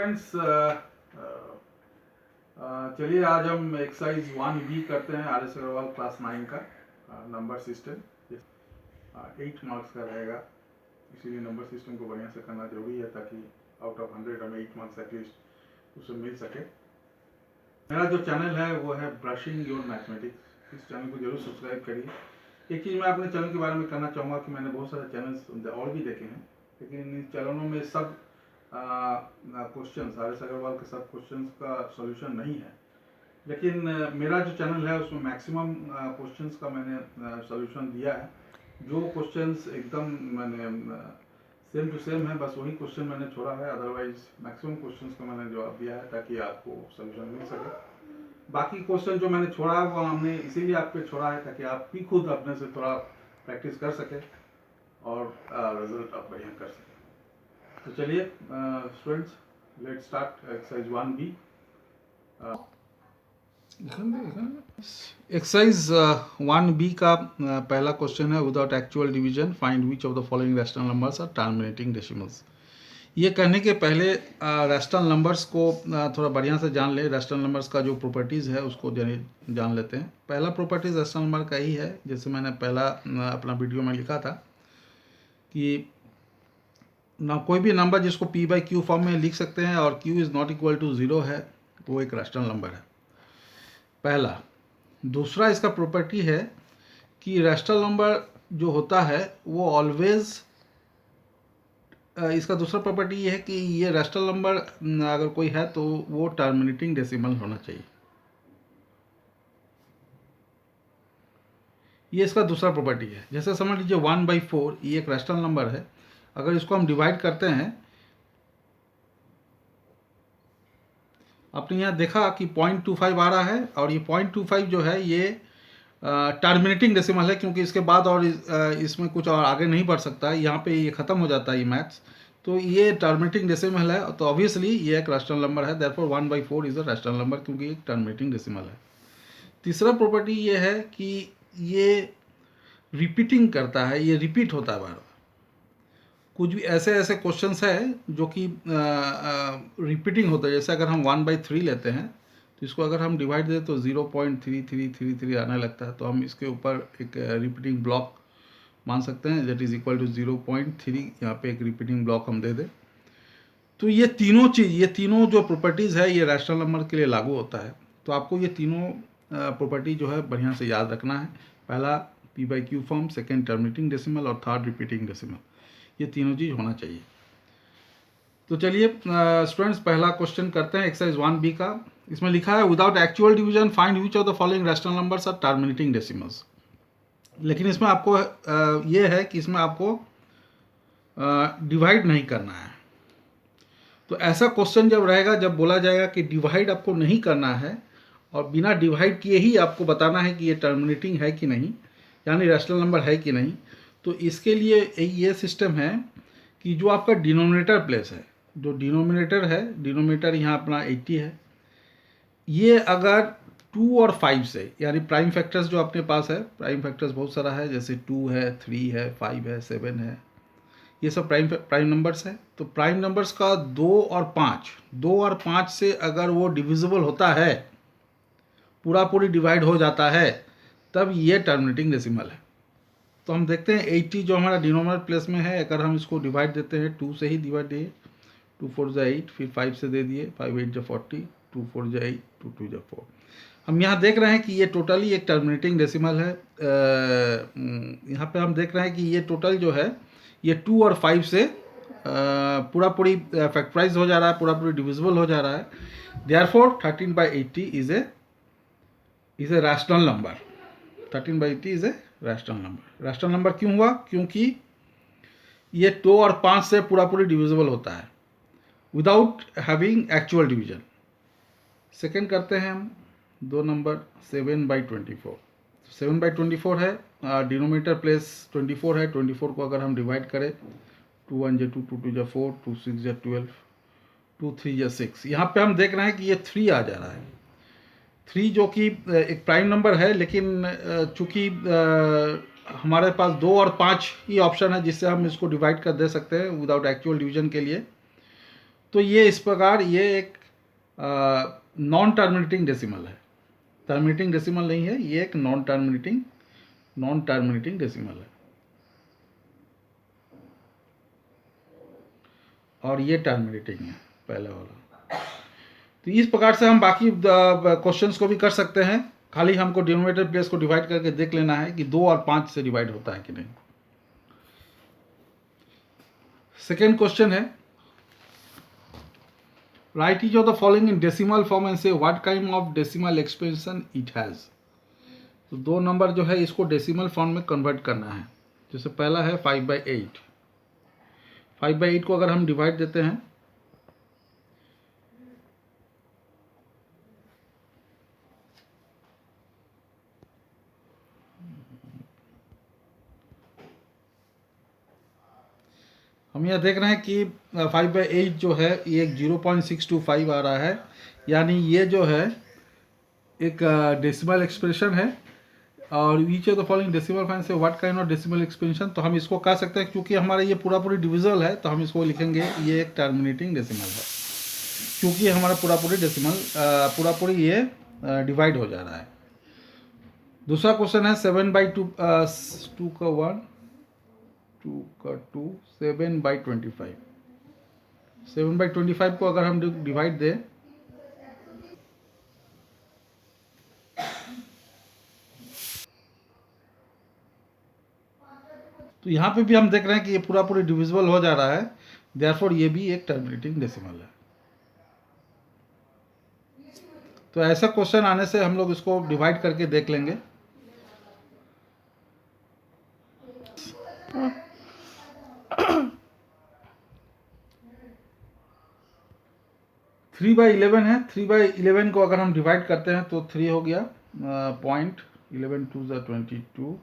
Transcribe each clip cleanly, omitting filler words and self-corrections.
Friends, चलिए आज हम एक्सरसाइज 1B करते हैं आर एस अग्रवाल क्लास 9 का नंबर सिस्टम 8 मार्क्स का रहेगा। इसीलिए नंबर सिस्टम को बढ़िया से करना जरूरी है ताकि आउट ऑफ 100 हमें 8 मार्क्स एटलीस्ट उससे मिल सके। मेरा जो चैनल है वो है ब्रशिंग योर मैथमेटिक्स। इस चैनल को जरूर सब्सक्राइब करिए। एक चीज़ मैं अपने चैनल के बारे में कहना चाहूँगा कि मैंने बहुत सारे चैनल्स और भी देखे हैं, लेकिन इन चैनलों में सब क्वेश्चंस आर एस अग्रवाल के सब क्वेश्चंस का सॉल्यूशन नहीं है। लेकिन मेरा जो चैनल है उसमें मैक्सिमम क्वेश्चंस का मैंने सॉल्यूशन दिया है। जो क्वेश्चंस एकदम मैंने सेम टू सेम है, बस वही क्वेश्चन मैंने छोड़ा है। अदरवाइज मैक्सिमम क्वेश्चंस का मैंने जवाब दिया है ताकि आपको सॉल्यूशन मिल सके। बाकी क्वेश्चन जो मैंने छोड़ा है वो हमने इसीलिए आप पे छोड़ा है ताकि आप भी खुद अपने से थोड़ा प्रैक्टिस कर सके और रिजल्ट आप बढ़िया कर सके। तो चलिए students, let's start exercise 1B। Exercise 1B का पहला क्वेश्चन है, without actual division find which of the following rational numbers are terminating decimals. ये कहने के पहले रैशनल नंबर्स को थोड़ा बढ़िया से जान ले। रैशनल नंबर्स का जो प्रॉपर्टीज़ है उसको जान लेते हैं। पहला प्रॉपर्टीज रैशनल नंबर का ही है, जैसे मैंने पहला अपना वीडियो में लिखा था कि ना कोई भी नंबर जिसको p/q फॉर्म में लिख सकते हैं और q is not equal to 0 है, वो एक रैशनल नंबर है, पहला। दूसरा इसका प्रॉपर्टी है कि रैशनल नंबर जो होता है वो ऑलवेज, इसका दूसरा प्रॉपर्टी ये है कि ये रैशनल नंबर अगर कोई है तो वो टर्मिनेटिंग डेसिमल होना चाहिए। ये इसका दूसरा प्रॉपर्टी है। जैसे समझ लीजिए 1/4 ये एक रैशनल नंबर है। अगर इसको हम डिवाइड करते हैं, आपने यहाँ देखा कि 0.25 आ रहा है और ये 0.25 जो है ये टर्मिनेटिंग डेसिमल है, क्योंकि इसके बाद और इसमें कुछ और आगे नहीं बढ़ सकता है। यहाँ पे ये ख़त्म हो जाता है ये मैथ्स, तो ये टर्मिनेटिंग डेसिमल है। तो ऑब्वियसली ये एक रैशनल नंबर है, therefore 1/4 is a rational number, क्योंकि एक टर्मिनेटिंग डेसिमल है। तीसरा प्रॉपर्टी ये है कि ये रिपीटिंग करता है, ये रिपीट होता है बार बार। कुछ भी ऐसे ऐसे क्वेश्चंस है जो कि रिपीटिंग होता है। जैसे अगर हम 1/3 लेते हैं तो इसको अगर हम डिवाइड दें तो 0.3333 आने लगता है, तो हम इसके ऊपर एक रिपीटिंग ब्लॉक मान सकते हैं, दैट इज़ इक्वल टू 0.3। यहाँ पे एक रिपीटिंग ब्लॉक हम दे दें तो ये तीनों चीज़, ये तीनों जो प्रॉपर्टीज़ है ये रैशनल नंबर के लिए लागू होता है। तो आपको ये तीनों प्रॉपर्टी जो है बढ़िया से याद रखना है। पहला p/q form, second terminating decimal और थर्ड रिपीटिंग डेसिमल, ये तीनों चीज़ होना चाहिए। तो चलिए स्टूडेंट्स, पहला क्वेश्चन करते हैं एक्सरसाइज 1B का। इसमें लिखा है without actual division find which of the following rational numbers are terminating decimals. लेकिन इसमें आपको ये है कि इसमें आपको डिवाइड नहीं करना है। तो ऐसा क्वेश्चन जब रहेगा, जब बोला जाएगा कि डिवाइड आपको नहीं करना है और बिना डिवाइड किए ही आपको बताना है कि ये टर्मिनेटिंग है कि नहीं, यानी रैशनल नंबर है कि नहीं, तो इसके लिए ये सिस्टम है कि जो आपका डिनोमिनेटर प्लेस है, जो डिनोमिनेटर है, डिनोमिनेटर यहाँ अपना 80 है, ये अगर 2 और 5 से, यानी प्राइम फैक्टर्स जो अपने पास है, प्राइम फैक्टर्स बहुत सारा है, जैसे 2 है, 3 है, 5 है, 7 है, ये सब प्राइम नंबर्स है। तो प्राइम नंबर्स का 2 और 5 से अगर वो डिविजिबल होता है, पूरी डिवाइड हो जाता है, तब ये टर्मिनेटिंग डेसिमल है। तो हम देखते हैं 80 जो हमारा डिनोमिनेटर प्लेस में है, अगर हम इसको डिवाइड देते हैं 2 से ही डिवाइड दिए, 2 4 जा 8, फिर 5 से दे दिए, 5 8 जा 40, 2 4 जा 8, 2 2 जा 4। हम यहाँ देख रहे हैं कि ये टोटली एक टर्मिनेटिंग डेसिमल है। यहाँ पे हम देख रहे हैं कि ये टोटल जो है ये 2 और 5 से पूरी फैक्टराइज हो जा रहा है, पूरी डिविजिबल हो जा रहा है। Therefore 13/80 is a rational number. 13/80 is a rational number. Rational number क्यों हुआ? क्योंकि ये 2 और 5 से पूरी डिविजिबल होता है without having actual division. Second करते हैं हम 2 नंबर 7/24। 7/24 है, डिनोमिनेटर प्लेस 24 है। 24 को अगर हम डिवाइड करें, 2 1 जा 2, 2 2 जा 4, 2 6 जा 12, 2 3 जा 6। यहाँ पे हम देख रहे हैं कि ये 3 आ जा रहा है। 3 जो कि एक प्राइम नंबर है, लेकिन चूंकि हमारे पास 2 और 5 ही ऑप्शन है जिससे हम इसको डिवाइड कर दे सकते हैं विदाउट एक्चुअल डिवीजन के लिए, तो ये इस प्रकार ये एक नॉन टर्मिनेटिंग डेसिमल है, टर्मिनेटिंग डेसिमल नहीं है, ये एक नॉन टर्मिनेटिंग डेसिमल है। और ये टर्मिनेटिंग है पहले वाला। तो इस प्रकार से हम बाकी क्वेश्चंस को भी कर सकते हैं, खाली हमको डिनोमिनेटर प्लेस को डिवाइड करके देख लेना है कि 2 और 5 से डिवाइड होता है कि नहीं। सेकेंड क्वेश्चन है, write each of the following in decimal form and say what kind of decimal expansion it has. तो 2 नंबर जो है इसको डेसिमल फॉर्म में कन्वर्ट करना है। जैसे पहला है 5/8, 5/8 को अगर हम डिवाइड देते हैं हम यह देख रहे हैं कि 5/8 जो है ये एक 0.625 आ रहा है, यानी ये जो है एक डेसिमल एक्सप्रेशन है। और each of the following decimal fine say what kind of decimal expansion, तो हम इसको कह सकते हैं क्योंकि हमारा ये पूरी डिविजल है तो हम इसको लिखेंगे ये एक टर्मिनेटिंग डेसिमल है, क्योंकि हमारा पूरी डेसिमल पूरी ये डिवाइड हो जा रहा है। दूसरा क्वेश्चन है 7/2 2 का 1 2 का 2 7/25, 7/25 को अगर हम डिवाइड दें तो यहाँ पे भी हम देख रहे हैं कि ये पूरी डिविजिबल हो जा रहा है, देयरफॉर ये भी एक टर्मिनेटिंग डेसिमल है। तो ऐसा क्वेश्चन आने से हम लोग इसको डिवाइड करके देख लेंगे। थ्री बाई 11 है, 3/11 को अगर हम डिवाइड करते हैं तो 3 हो गया, 0.11 2 22,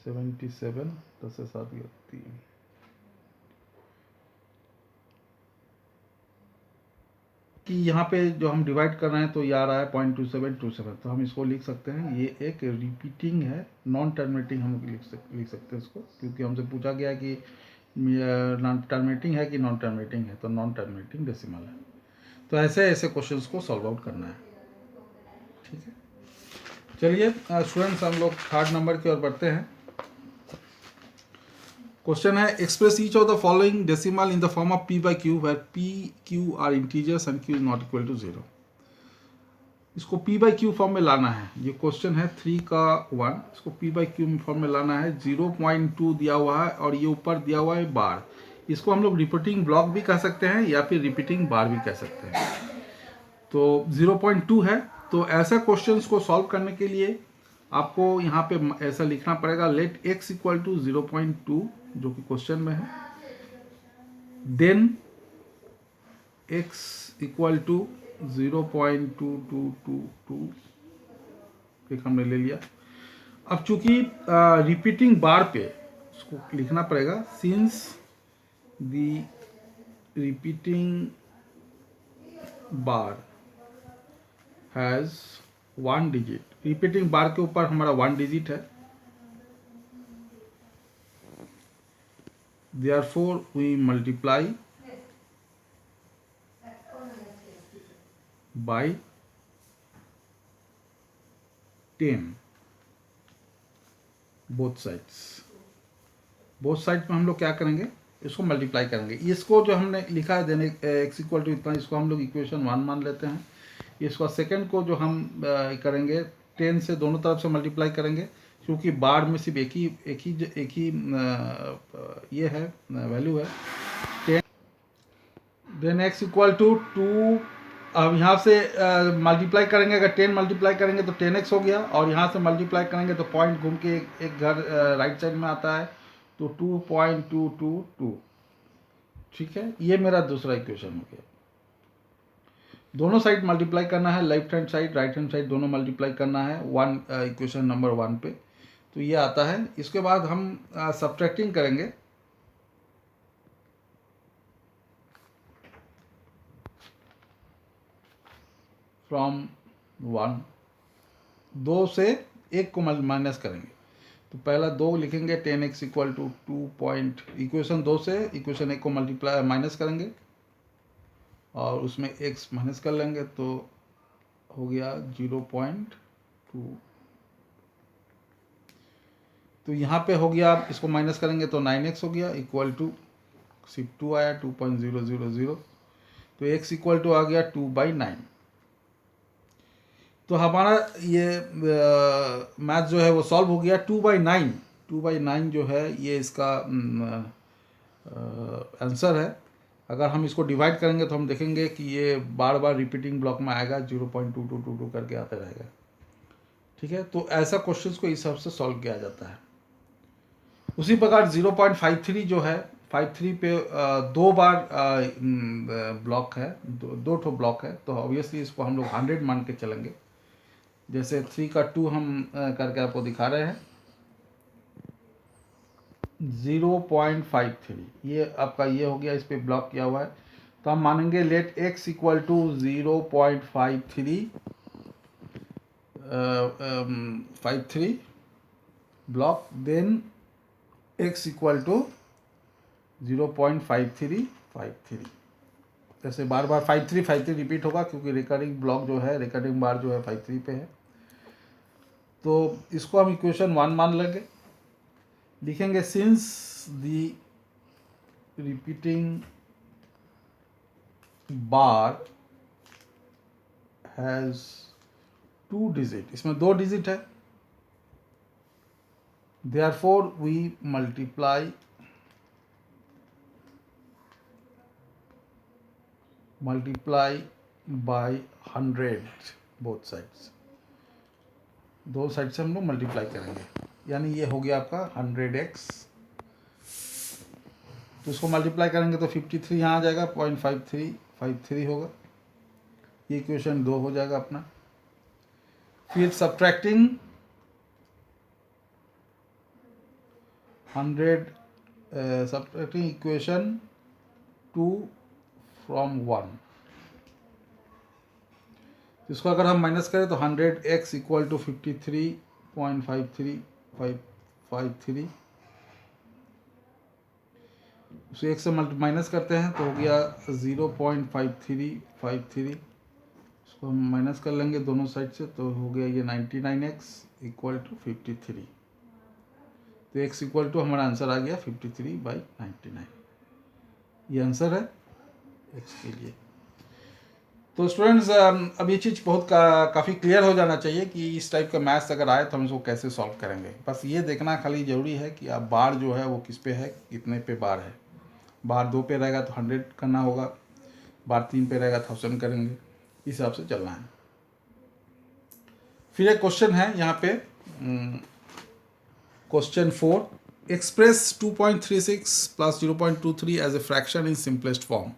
77 10 से 7 गया 3, कि यहाँ पे जो हम डिवाइड कर रहे हैं तो ये आ रहा है 0.2727, तो हम इसको लिख सकते हैं ये एक रिपीटिंग है, नॉन टर्मिनेटिंग हम लिख सकते हैं इसको, क्योंकि हमसे पूछा गया कि नॉन टर्मिनेटिंग है कि नॉन टर्मिनेटिंग है, तो नॉन टर्मिनेटिंग डेसिमल है। तो ऐसे क्वेश्चंस को सॉल्व आउट करना है। ठीक है, चलिए स्टूडेंट्स हम लोग 3rd नंबर की ओर बढ़ते हैं। क्वेश्चन है, express each of the following decimal in the form of p/q where p/q are integers and q is not equal to 0। इसको p/q फॉर्म में लाना है। ये क्वेश्चन है 3 का 1, इसको p/q फॉर्म में लाना है। 0.2 दिया हुआ है और ये ऊपर दिया हुआ है बार। इसको हम लोग रिपीटिंग ब्लॉक भी कह सकते हैं या फिर रिपीटिंग बार भी कह सकते हैं। तो 0.2 है, तो ऐसा क्वेश्चंस को सॉल्व करने के लिए आपको यहाँ पे ऐसा लिखना पड़ेगा, लेट x इक्वल टू 0.2 जो कि क्वेश्चन में है, देन x इक्वल टू 0.2222 एक हमने ले लिया। अब चूंकि रिपीटिंग बार पे उसको लिखना पड़ेगा, since the repeating bar has 1 digit, repeating bar के ऊपर हमारा 1 डिजिट है, therefore we multiply by 10 both sides. Both side में हम लोग क्या करेंगे, इसको मल्टीप्लाई करेंगे। इसको जो हमने लिखा है देने x इक्वल टू इतना, इसको हम लोग इक्वेशन 1 मान लेते हैं। इसका सेकंड को जो हम करेंगे 10 से दोनों तरफ से मल्टीप्लाई करेंगे, क्योंकि बार में सिर्फ एक ही ये है वैल्यू है 10। देन x इक्वल टू 2, अब यहाँ से मल्टीप्लाई करेंगे, अगर 10 मल्टीप्लाई करेंगे तो 10x हो गया, और यहाँ से मल्टीप्लाई करेंगे तो पॉइंट घूम के एक घर राइट साइड में आता है, तो 2.222। ठीक है, ये मेरा दूसरा इक्वेशन हो गया। दोनों साइड मल्टीप्लाई करना है, left hand side right hand side दोनों मल्टीप्लाई करना है इक्वेशन नंबर 1 पे, तो ये आता है। इसके बाद हम सब्ट्रैक्टिंग करेंगे, फ्रॉम 1, 2 से 1 को माइनस करेंगे, तो पहला 2 लिखेंगे 10x इक्वल टू 2 इक्वेशन 2 से इक्वेशन 1 को मल्टीप्लाई माइनस करेंगे और उसमें x माइनस कर लेंगे तो हो गया 0.2। तो यहाँ पे हो गया, आप इसको माइनस करेंगे तो 9x हो गया इक्वल टू सिर्फ 2 आया 2.000। तो x इक्वल टू आ गया 2/9। तो हमारा ये मैथ जो है वो सॉल्व हो गया। 2/9 जो है ये इसका आंसर है। अगर हम इसको डिवाइड करेंगे तो हम देखेंगे कि ये बार बार रिपीटिंग ब्लॉक में आएगा, 0.2222 करके आता रहेगा। ठीक है, तो ऐसा क्वेश्चंस को इस हिसाब से सॉल्व किया जाता है। उसी प्रकार 0.53 जो है, 53 पे 2 बार ब्लॉक है, दो ठो ब्लॉक है, तो ऑब्वियसली इसको हम लोग 100 मान के चलेंगे। जैसे 3 का 2 हम करके आपको दिखा रहे हैं। 0.53 ये आपका ये हो गया, इस पे ब्लॉक किया हुआ है। तो हम मानेंगे let x equal to 0.53 block, then x equal to 0.5353। जैसे बार बार 5353 रिपीट होगा क्योंकि रिकरिंग ब्लॉक जो है, रिकरिंग बार जो है 53 पे है। तो इसको हम इक्वेशन 1 मान लेंगे, लिखेंगे since the repeating bar has 2 digit, इसमें 2 डिजिट है, therefore we multiply by 100 both sides. दो साइड से हम लोग मल्टीप्लाई करेंगे, यानी ये हो गया आपका 100x। तो इसको मल्टीप्लाई करेंगे तो 53 यहाँ आ जाएगा, 0.5353 होगा। ये इक्वेशन 2 हो जाएगा अपना। फिर सब्ट्रैक्टिंग 100 इक्वेशन 2 फ्रॉम 1। इसको अगर हम माइनस करें तो 100x इक्वल टू 53.53553। उसे एक से माइनस करते हैं तो हो गया 0.5353। इसको हम माइनस कर लेंगे दोनों साइड से, तो हो गया ये 99x इक्वल टू 53। तो x इक्वल टू हमारा आंसर आ गया 53/99। ये आंसर है x के लिए। तो स्टूडेंट्स अब ये चीज़ बहुत काफ़ी क्लियर हो जाना चाहिए कि इस टाइप का मैथ्स अगर आए तो हम इसको कैसे सॉल्व करेंगे। बस ये देखना खाली ज़रूरी है कि आप बार जो है वो किस पे है, कितने पे बार है। बार 2 पे रहेगा तो 100 करना होगा, बार 3 पे रहेगा 1000 करेंगे, इस हिसाब से चलना है। फिर एक क्वेश्चन है यहाँ पे, question 4, express 2.36 plus 0.23 as a fraction in simplest form.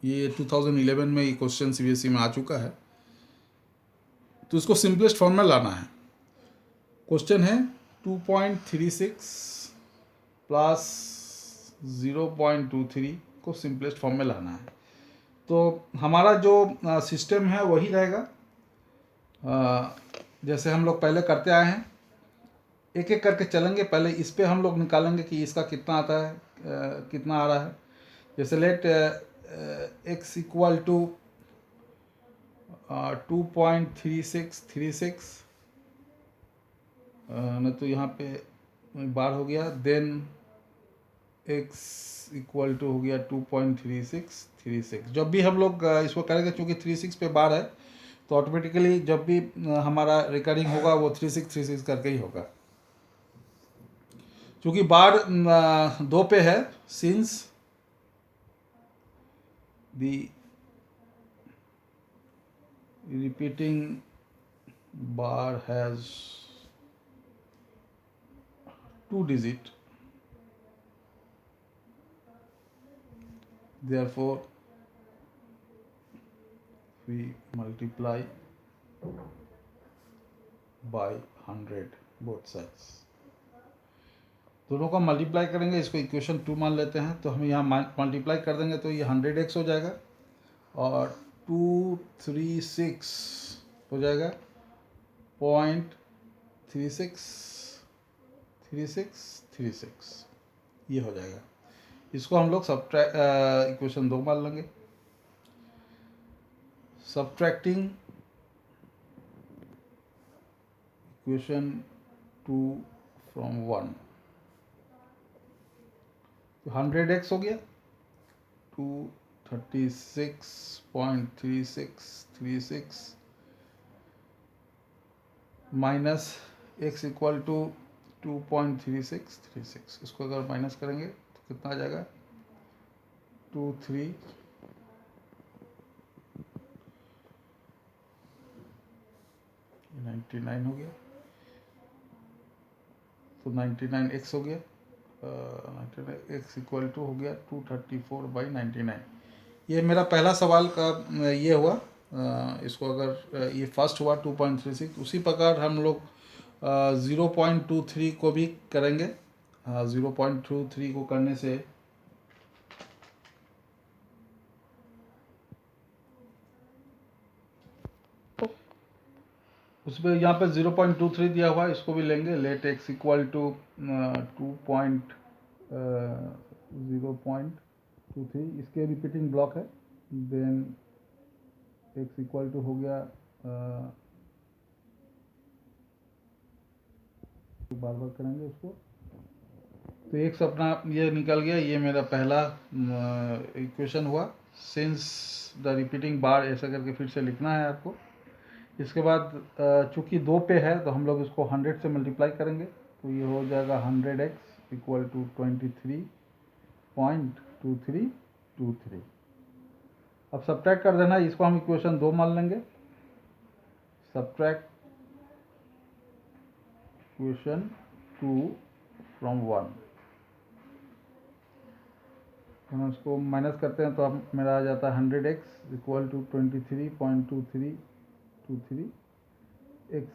ये 2011 में ये क्वेश्चन सीबीएसई में आ चुका है, तो इसको सिंपलेस्ट फॉर्म में लाना है। क्वेश्चन है 2.36 प्लस 0.23 को सिंपलेस्ट फॉर्म में लाना है। तो हमारा जो सिस्टम है वही रहेगा जैसे हम लोग पहले करते आए हैं। एक एक करके चलेंगे। पहले इस पे हम लोग निकालेंगे कि इसका कितना आता है, कितना आ रहा है। जैसे लेट x इक्वल टू 2.3636 न, तो यहाँ पे बार हो गया, देन x इक्वल टू हो गया 2.3636। जब भी हम लोग इसको करेंगे, चूँकि 36 पे बार है तो ऑटोमेटिकली जब भी हमारा रिकरिंग होगा वो 3636 करके ही होगा। क्योंकि बार 2 पे है, since the repeating bar has 2 digit, therefore we multiply by 100 both sides। दोनों को मल्टीप्लाई करेंगे, इसको इक्वेशन 2 मान लेते हैं, तो हम यहाँ मल्टीप्लाई कर देंगे तो ये 100x हो जाएगा और 236 हो जाएगा 3636 ये हो जाएगा। इसको हम लोग इक्वेशन 2 मान लेंगे। सब्ट्रैक्टिंग इक्वेशन 2 फ्रॉम 1, तो 100x हो गया, 236.3636 माइनस x इक्वल टू 2.3636। इसको अगर माइनस करेंगे तो कितना आ जाएगा, 99 हो गया, तो 99x हो गया, 99x इक्वल टू हो गया 234/99। ये मेरा पहला सवाल का ये हुआ। इसको अगर ये फर्स्ट हुआ 2.36, उसी प्रकार हम लोग 0.23 को भी करेंगे। 0.23 को करने से उसमें यहाँ पे 0.23 दिया हुआ है, इसको भी लेंगे। लेट x इक्वल टू 0.23, इसके रिपीटिंग ब्लॉक है। देन x इक्वल टू हो गया बार बार करेंगे उसको, तो x अपना ये निकल गया। ये मेरा पहला इक्वेशन हुआ। सिंस द रिपीटिंग बार, ऐसा करके फिर से लिखना है आपको। इसके बाद चूँकि 2 पे है तो हम लोग इसको 100 से मल्टीप्लाई करेंगे, तो ये हो जाएगा 100x इक्वल टू 23.2323। अब सब्ट्रैक्ट कर देना, इसको हम इक्वेशन 2 मान लेंगे। सब्ट्रैक्ट इक्वेशन 2 फ्रॉम 1, हम इसको माइनस करते हैं तो अब मेरा आ जाता है 100x इक्वल टू 23.2323। x